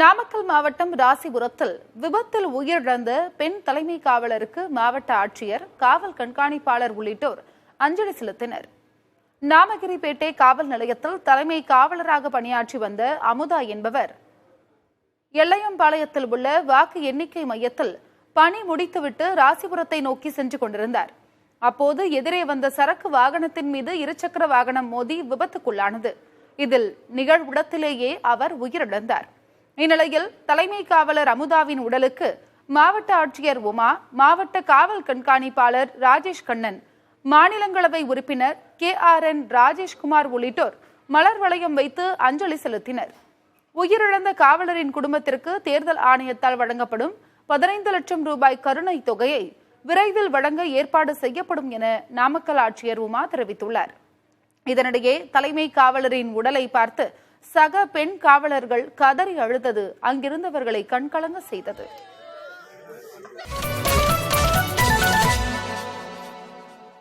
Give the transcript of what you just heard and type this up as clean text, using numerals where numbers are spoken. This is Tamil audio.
நாமக்கல் மாவட்டம் ராசிபுரத்தில் விபத்தில் உயிரிழந்த பெண் தலைமை காவலருக்கு மாவட்ட ஆட்சியர், காவல் கண்காணிப்பாளர் உள்ளிட்டோர் அஞ்சலி செலுத்தினர். நாமகிரிப்பேட்டை காவல் நிலையத்தில் தலைமை காவலராக பணியாற்றி வந்த அமுதா என்பவர் எல்லையம்பாளையத்தில் உள்ள வாக்கு எண்ணிக்கை மையத்தில் பணி முடித்துவிட்டு ராசிபுரத்தை நோக்கி சென்று கொண்டிருந்தார். அப்போது எதிரே வந்த சரக்கு வாகனத்தின் மீது இருசக்கர வாகனம் மோதி விபத்துக்குள்ளானது. இதில் நிகழ்விடத்திலேயே அவர் உயிரிழந்தார். இந்நிலையில் தலைமை காவலர் அமுதாவின் உடலுக்கு மாவட்ட ஆட்சியர் உமா, மாவட்ட காவல் கண்காணிப்பாளர் ராஜேஷ் கண்ணன், மாநிலங்களவை உறுப்பினர் KRN ராஜேஷ்குமார் உள்ளிட்டோர் மலர் வளையம் வைத்து அஞ்சலி செலுத்தினர். உயிரிழந்த காவலரின் குடும்பத்திற்கு தேர்தல் ஆணையத்தால் வழங்கப்படும் 15 லட்சம் ரூபாய் கருணை தொகையை விரைவில் வழங்க ஏற்பாடு செய்யப்படும் என நாமக்கல் ஆட்சியர் உமா தெரிவித்துள்ளார். இதனிடையே தலைமை காவலரின் உடலை பார்த்து சக பெண் காவலர்கள் கதறி அழுதது அங்கிருந்தவர்களை கண்கலங்க செய்தது.